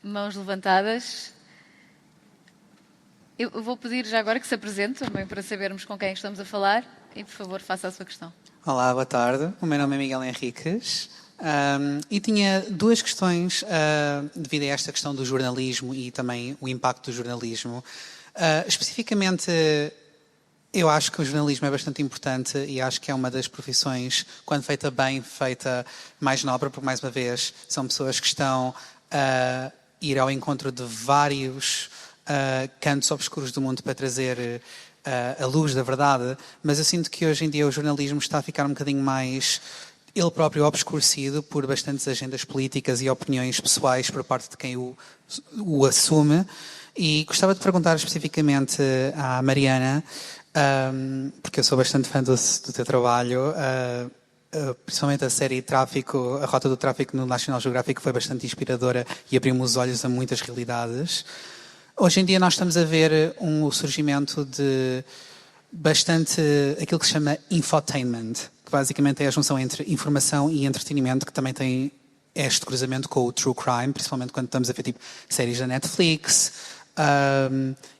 mãos levantadas. Eu vou pedir já agora que se apresente também para sabermos com quem estamos a falar e, por favor, faça a sua questão. Olá, boa tarde. O meu nome é Miguel Henriques e tinha duas questões devido a esta questão do jornalismo e também o impacto do jornalismo. Especificamente, eu acho que o jornalismo é bastante importante e acho que é uma das profissões, quando feita bem, feita mais nobre, porque, mais uma vez, são pessoas que estão a ir ao encontro de vários cantos obscuros do mundo para trazer a luz da verdade, mas eu sinto que hoje em dia o jornalismo está a ficar um bocadinho mais ele próprio obscurecido por bastantes agendas políticas e opiniões pessoais por parte de quem o assume. E gostava de perguntar especificamente à Mariana, porque eu sou bastante fã do teu trabalho, principalmente a série Tráfico, a Rota do Tráfico no National Geographic foi bastante inspiradora e abriu-me os olhos a muitas realidades. Hoje em dia nós estamos a ver o surgimento de bastante aquilo que se chama infotainment, que basicamente é a junção entre informação e entretenimento, que também tem este cruzamento com o true crime, principalmente quando estamos a ver tipo, séries da Netflix.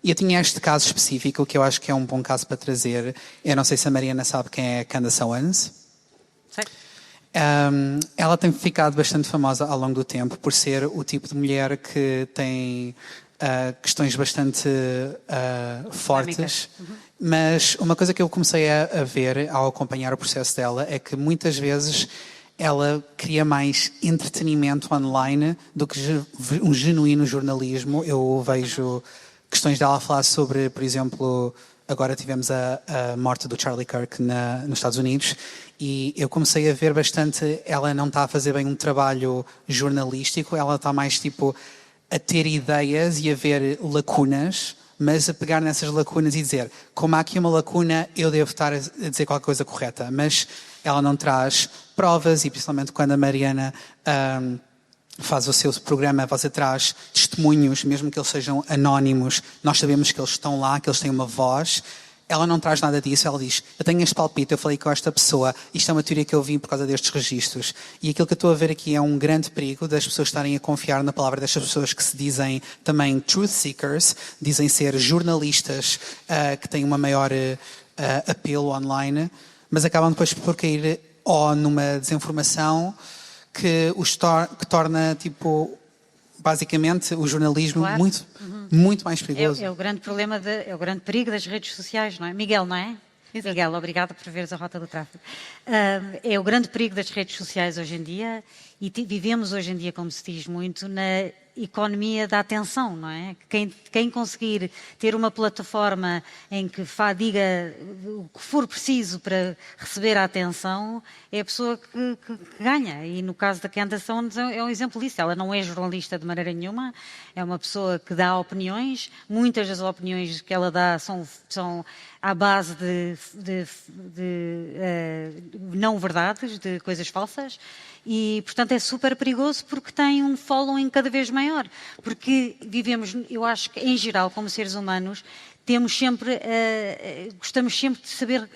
E eu tinha este caso específico que eu acho que é um bom caso para trazer. Eu não sei se a Mariana sabe quem é Candace Owens. Sei. Ela tem ficado bastante famosa ao longo do tempo por ser o tipo de mulher que tem questões bastante fortes, mas uma coisa que eu comecei a ver ao acompanhar o processo dela é que muitas vezes ela cria mais entretenimento online do que um genuíno jornalismo. Eu vejo questões dela a falar sobre, por exemplo, agora tivemos a morte do Charlie Kirk nos Estados Unidos e eu comecei a ver bastante, ela não está a fazer bem um trabalho jornalístico, ela está mais tipo a ter ideias e a ver lacunas, mas a pegar nessas lacunas e dizer, como há aqui uma lacuna, eu devo estar a dizer qualquer coisa correta. Mas ela não traz provas e, principalmente, quando a Mariana faz o seu programa, você traz testemunhos, mesmo que eles sejam anónimos, nós sabemos que eles estão lá, que eles têm uma voz. Ela não traz nada disso, ela diz, eu tenho este palpite, eu falei com esta pessoa, isto é uma teoria que eu vi por causa destes registros. E aquilo que eu estou a ver aqui é um grande perigo das pessoas estarem a confiar na palavra destas pessoas que se dizem também truth seekers, dizem ser jornalistas que têm uma maior apelo online, mas acabam depois por cair ou numa desinformação que torna, tipo, basicamente o jornalismo claro. muito mais perigoso. É o grande problema, é o grande perigo das redes sociais, não é? Miguel, não é? Exato. Miguel, obrigada por veres a Rota do Tráfico. É o grande perigo das redes sociais hoje em dia e vivemos hoje em dia, como se diz muito, na economia da atenção, não é? Quem conseguir ter uma plataforma em que diga o que for preciso para receber a atenção é a pessoa que ganha. E no caso da Candace Owens é um exemplo disso. Ela não é jornalista de maneira nenhuma, é uma pessoa que dá opiniões. Muitas das opiniões que ela dá são à base de não verdades, de coisas falsas. E, portanto, é super perigoso porque tem um following cada vez maior. Porque vivemos, eu acho que, em geral, como seres humanos, gostamos sempre de saber,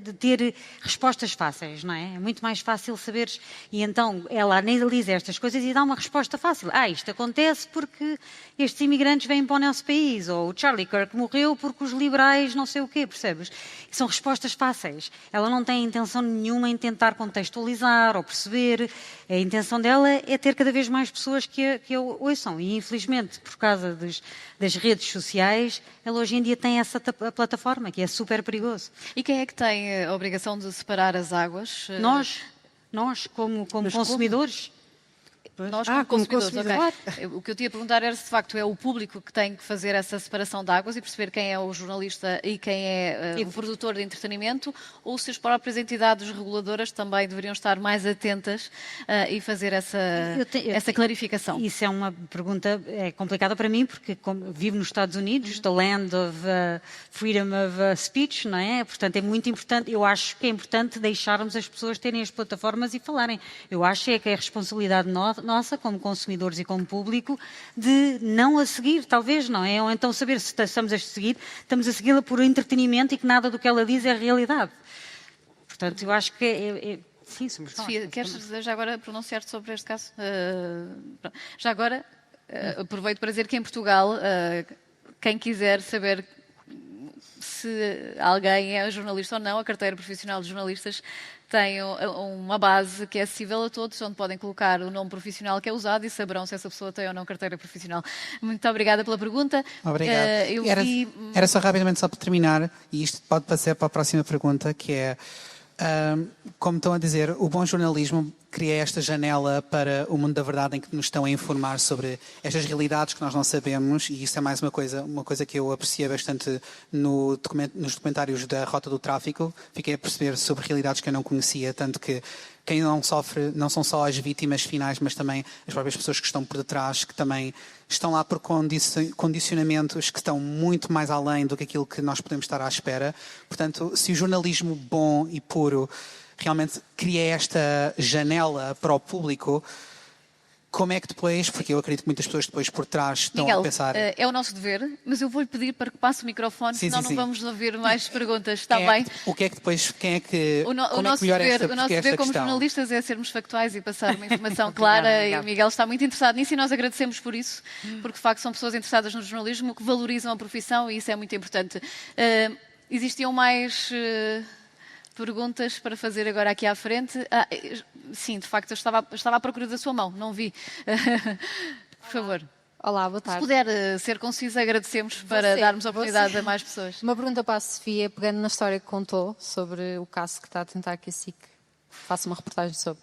de ter respostas fáceis, não é? É muito mais fácil saberes. E então ela analisa estas coisas e dá uma resposta fácil. Isto acontece porque estes imigrantes vêm para o nosso país. Ou o Charlie Kirk morreu porque os liberais não sei o quê, percebes? São respostas fáceis. Ela não tem intenção nenhuma em tentar contextualizar ou perceber. A intenção dela é ter cada vez mais pessoas que a ouçam. E, infelizmente, por causa das redes sociais, ela hoje em dia tem essa plataforma, que é super perigoso. E quem é que tem a obrigação de separar as águas? Nós como consumidores. Nós, como consumidores, okay. O que eu tinha a perguntar era se de facto é o público que tem que fazer essa separação de águas e perceber quem é o jornalista e quem é o produtor de entretenimento, ou se as próprias entidades reguladoras também deveriam estar mais atentas e fazer essa clarificação. Isso é uma pergunta complicada para mim, porque vivo nos Estados Unidos, the land of freedom of speech, não é? Portanto, é muito importante, eu acho que é importante deixarmos as pessoas terem as plataformas e falarem. Eu acho que é responsabilidade nossa nossa, como consumidores e como público, de não a seguir, talvez, não é? Ou então saber se estamos a seguir, estamos a segui-la por entretenimento e que nada do que ela diz é realidade. Portanto, eu acho que sim, somos nós. Sofia, queres já agora pronunciar-te sobre este caso? Já agora, aproveito para dizer que em Portugal, quem quiser saber se alguém é jornalista ou não, a carteira profissional de jornalistas tem uma base que é acessível a todos, onde podem colocar o nome profissional que é usado e saberão se essa pessoa tem ou não carteira profissional. Muito obrigada pela pergunta. Obrigado. Era só rapidamente, só para terminar, e isto pode passar para a próxima pergunta, que é, como estão a dizer, o bom jornalismo cria esta janela para o mundo da verdade em que nos estão a informar sobre estas realidades que nós não sabemos, e isso é mais uma coisa que eu apreciei bastante nos documentários da Rota do Tráfico. Fiquei a perceber sobre realidades que eu não conhecia, tanto que quem não sofre não são só as vítimas finais, mas também as próprias pessoas que estão por detrás, que também estão lá por condicionamentos que estão muito mais além do que aquilo que nós podemos estar à espera. Portanto, se o jornalismo bom e puro realmente cria esta janela para o público, como é que depois, porque eu acredito que muitas pessoas depois por trás estão Miguel, a pensar... é o nosso dever, mas eu vou-lhe pedir para que passe o microfone, senão não vamos ouvir mais perguntas, está bem? O que é que depois, quem é que... O nosso dever como jornalistas é sermos factuais e passar uma informação clara, e o Miguel está muito interessado nisso e nós agradecemos por isso, porque de facto são pessoas interessadas no jornalismo que valorizam a profissão e isso é muito importante. Existiam mais... perguntas para fazer agora aqui à frente. Sim, de facto, eu estava à procura da sua mão, não vi. Por favor. Olá, boa tarde. Se puder ser concisa, agradecemos para darmos a oportunidade a mais pessoas. Uma pergunta para a Sofia, pegando na história que contou sobre o caso que está a tentar que a SIC faça uma reportagem sobre.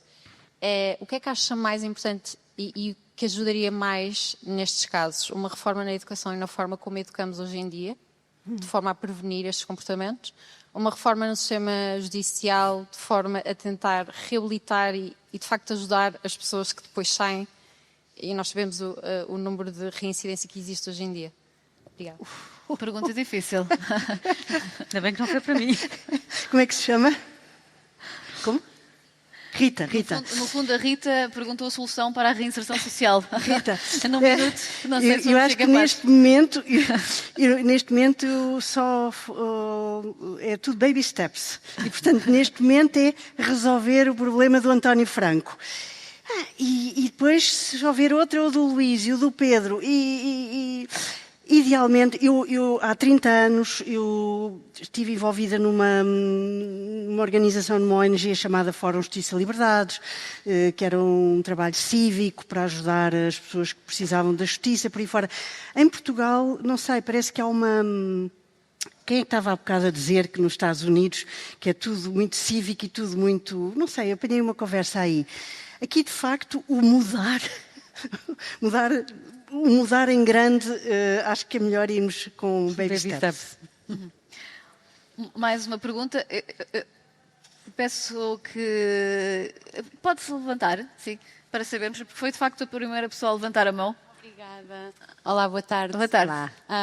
O que é que acha mais importante e que ajudaria mais nestes casos? Uma reforma na educação e na forma como educamos hoje em dia, de forma a prevenir estes comportamentos? Uma reforma no sistema judicial de forma a tentar reabilitar e de facto ajudar as pessoas que depois saem, e nós sabemos o número de reincidência que existe hoje em dia. Obrigada. Pergunta difícil. Ainda bem que não foi para mim. Como é que se chama? Como? Rita. No fundo, a Rita perguntou a solução para a reinserção social. Rita, num minuto, não sei se eu acho que neste momento só é tudo baby steps. E, portanto, neste momento é resolver o problema do António Franco. E depois, se houver outro, é o do Luís e o do Pedro. Idealmente, eu há 30 anos eu estive envolvida numa organização, numa ONG chamada Fórum Justiça e Liberdades, que era um trabalho cívico para ajudar as pessoas que precisavam da justiça, por aí fora. Em Portugal, não sei, parece que há uma... Quem é que estava há bocado a dizer que nos Estados Unidos que é tudo muito cívico e tudo muito... Não sei, eu apanhei uma conversa aí. Aqui, de facto, o mudar em grande, acho que é melhor irmos com baby steps. Mais uma pergunta. Peço que... Pode-se levantar, sim, para sabermos, porque foi de facto a primeira pessoa a levantar a mão. Obrigada. Olá, boa tarde. Boa tarde.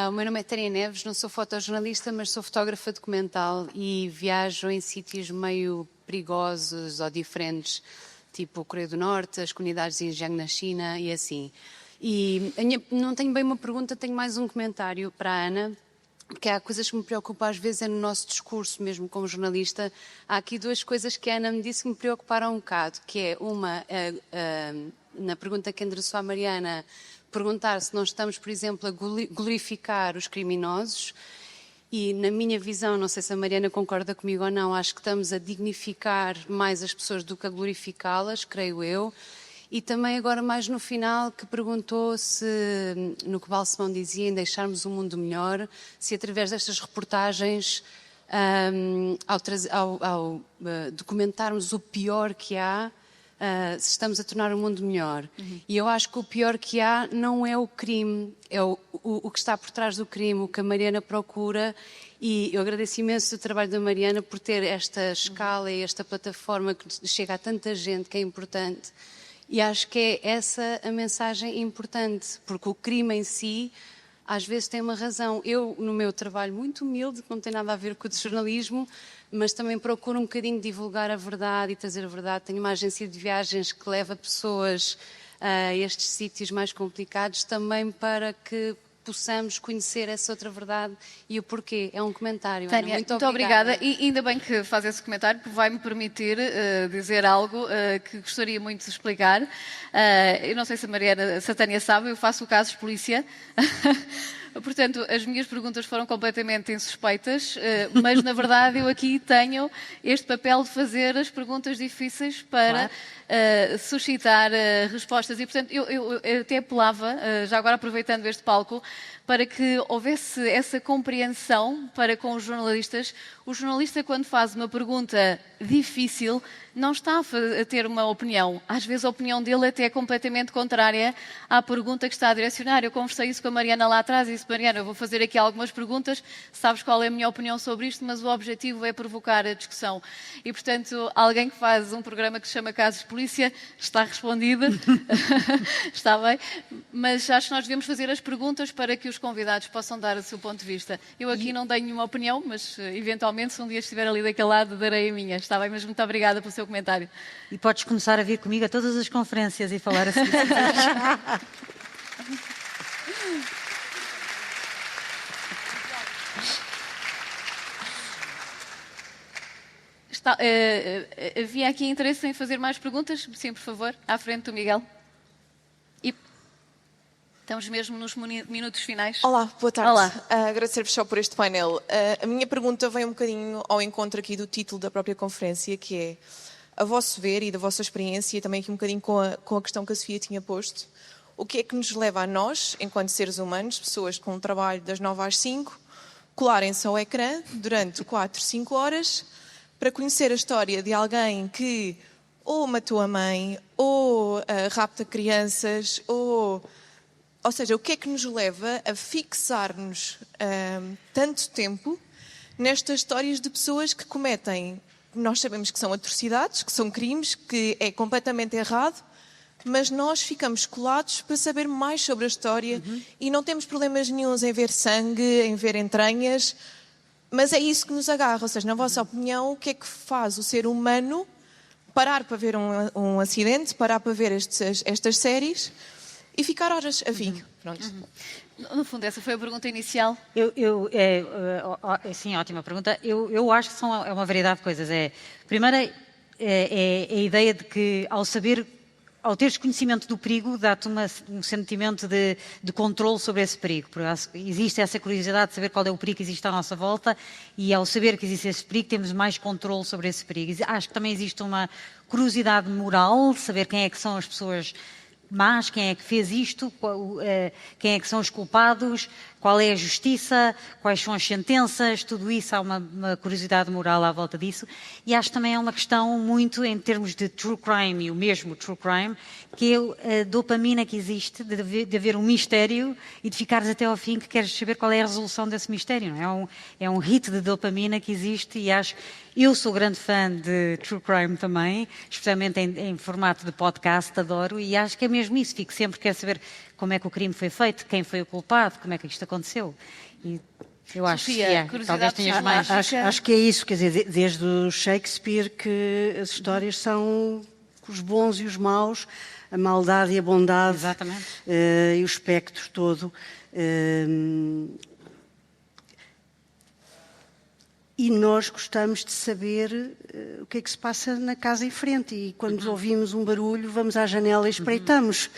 O meu nome é Tânia Neves, não sou fotojornalista, mas sou fotógrafa documental e viajo em sítios meio perigosos ou diferentes, tipo Coreia do Norte, as comunidades de Xinjiang na China e assim. E não tenho bem uma pergunta, tenho mais um comentário para a Ana, porque há coisas que me preocupam às vezes no nosso discurso, mesmo como jornalista. Há aqui duas coisas que a Ana me disse que me preocuparam um bocado, que é uma, na pergunta que endereçou à Mariana, perguntar se nós estamos, por exemplo, a glorificar os criminosos. E na minha visão, não sei se a Mariana concorda comigo ou não, acho que estamos a dignificar mais as pessoas do que a glorificá-las, creio eu. E também agora mais no final, que perguntou se, no que Balsemão dizia, em deixarmos o mundo melhor, se através destas reportagens, ao documentarmos o pior que há, se estamos a tornar o mundo melhor. E eu acho que o pior que há não é o crime, é o que está por trás do crime, o que a Mariana procura. E eu agradeço imenso o trabalho da Mariana por ter esta escala e esta plataforma que chega a tanta gente, que é importante. E acho que é essa a mensagem importante, porque o crime em si, às vezes tem uma razão. Eu, no meu trabalho muito humilde, que não tem nada a ver com o de jornalismo, mas também procuro um bocadinho divulgar a verdade e trazer a verdade. Tenho uma agência de viagens que leva pessoas a estes sítios mais complicados, também para que possamos conhecer essa outra verdade e o porquê. É um comentário. Tânia, Ana, muito obrigada. E ainda bem que faz esse comentário, porque vai-me permitir dizer algo que gostaria muito de explicar. Eu não sei se a Tânia sabe, eu faço casos de polícia. Portanto, as minhas perguntas foram completamente insuspeitas, mas na verdade eu aqui tenho este papel de fazer as perguntas difíceis para suscitar respostas. E, portanto, eu até apelava, já agora aproveitando este palco, para que houvesse essa compreensão para com os jornalistas. O jornalista, quando faz uma pergunta difícil, não está a ter uma opinião. Às vezes a opinião dele até é completamente contrária à pergunta que está a direcionar. Eu conversei isso com a Mariana lá atrás e disse: Mariana, eu vou fazer aqui algumas perguntas, sabes qual é a minha opinião sobre isto, mas o objetivo é provocar a discussão. E, portanto, alguém que faz um programa que se chama Casos de Polícia está respondida, está bem, mas acho que nós devemos fazer as perguntas para que os convidados possam dar o seu ponto de vista. Eu aqui não tenho nenhuma opinião, mas eventualmente, se um dia estiver ali daquele lado, darei a minha. Está bem, mas muito obrigada pelo seu comentário. E podes começar a vir comigo a todas as conferências e falar assim. Havia aqui interesse em fazer mais perguntas? Sim, por favor. À frente do Miguel. E estamos mesmo nos minutos finais. Olá, boa tarde. Olá. Agradecer-vos só por este painel. A minha pergunta vem um bocadinho ao encontro aqui do título da própria conferência, que é, a vosso ver e da vossa experiência, e também aqui um bocadinho com a questão que a Sofia tinha posto, o que é que nos leva a nós, enquanto seres humanos, pessoas com um trabalho das 9 às 5, colarem-se ao ecrã durante 4, 5 horas para conhecer a história de alguém que ou matou a mãe, ou rapta crianças, ou seja, o que é que nos leva a fixar-nos tanto tempo nestas histórias de pessoas que cometem, nós sabemos que são atrocidades, que são crimes, que é completamente errado, mas nós ficamos colados para saber mais sobre a história e não temos problemas nenhuns em ver sangue, em ver entranhas, mas é isso que nos agarra. Ou seja, na vossa opinião, o que é que faz o ser humano parar para ver um acidente, parar para ver estas séries e ficar horas a fio? Pronto. No fundo, essa foi a pergunta inicial. Sim, ótima pergunta. Eu acho que é uma variedade de coisas. Primeiro, é a ideia de que, ao teres conhecimento do perigo, dá-te um sentimento de controle sobre esse perigo. Existe essa curiosidade de saber qual é o perigo que existe à nossa volta e, ao saber que existe esse perigo, temos mais controle sobre esse perigo. Acho que também existe uma curiosidade moral de saber quem é que são as pessoas más, quem é que fez isto, quem é que são os culpados, qual é a justiça, quais são as sentenças, tudo isso, há uma curiosidade moral à volta disso. E acho que também é uma questão muito em termos de true crime, e o mesmo true crime, que é a dopamina que existe de haver um mistério e de ficares até ao fim que queres saber qual é a resolução desse mistério. Não é? É um hit de dopamina que existe e acho... Eu sou grande fã de true crime também, especialmente em formato de podcast, adoro, e acho que é mesmo isso. Fico sempre, quero saber como é que o crime foi feito, quem foi o culpado, como é que isto aconteceu. E eu acho Sofia, que talvez tenhas mais. Acho que é isso, quer dizer, desde o Shakespeare que as histórias são os bons e os maus, a maldade e a bondade. Exatamente. E o espectro todo. E nós gostamos de saber o que é que se passa na casa em frente. E quando ouvimos um barulho, vamos à janela e espreitamos.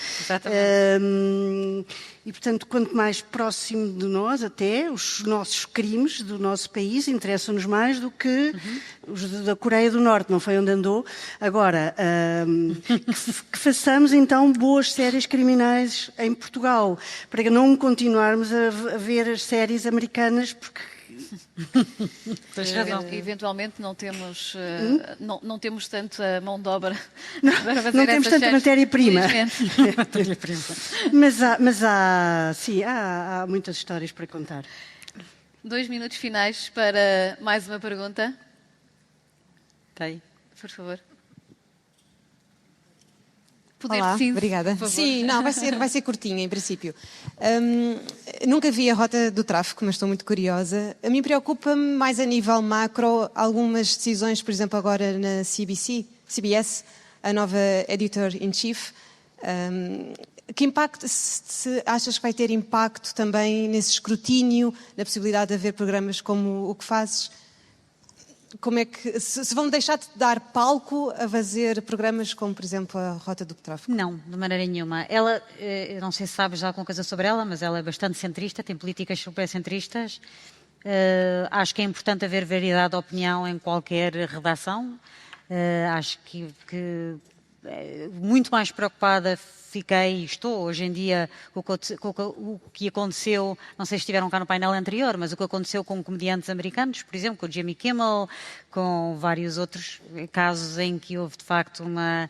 E, portanto, quanto mais próximo de nós, até, os nossos crimes do nosso país interessam-nos mais do que os da Coreia do Norte, não foi onde andou. Agora, que façamos, então, boas séries criminais em Portugal, para não continuarmos a ver as séries americanas, porque... Eventualmente não temos, não temos tanta mão de obra para fazer não temos tanta matéria-prima. Mas há muitas histórias para contar. 2 minutos finais para mais uma pergunta. Tem. Por favor. Olá, obrigada. Sim, não, vai ser curtinha em princípio. Nunca vi a Rota do Tráfico, mas estou muito curiosa. A mim preocupa-me mais a nível macro algumas decisões, por exemplo, agora na CBS, a nova Editor-in-Chief, Que impacto, se achas que vai ter impacto também nesse escrutínio, na possibilidade de haver programas como o que fazes? Como é que, se vão deixar de dar palco a fazer programas como, por exemplo, a Rota do Tráfico? Não, de maneira nenhuma. Ela, eu não sei se sabes já alguma coisa sobre ela, mas ela é bastante centrista, tem políticas super centristas. Acho que é importante haver variedade de opinião em qualquer redação. Acho que muito mais preocupada fiquei e estou hoje em dia com o que aconteceu, não sei se estiveram cá no painel anterior, mas o que aconteceu com comediantes americanos, por exemplo, com o Jimmy Kimmel, com vários outros casos em que houve de facto uma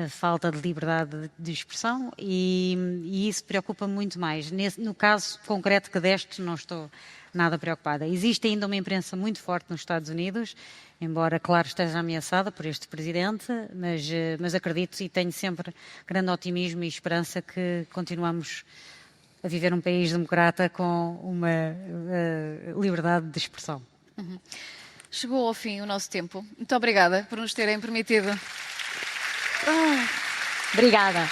falta de liberdade de expressão e isso preocupa-me muito mais. No caso concreto que deste, não estou nada preocupada. Existe ainda uma imprensa muito forte nos Estados Unidos, embora, claro, esteja ameaçada por este presidente, mas acredito e tenho sempre grande otimismo e esperança que continuamos a viver um país democrata com uma liberdade de expressão. Uhum. Chegou ao fim o nosso tempo. Muito obrigada por nos terem permitido. Obrigada.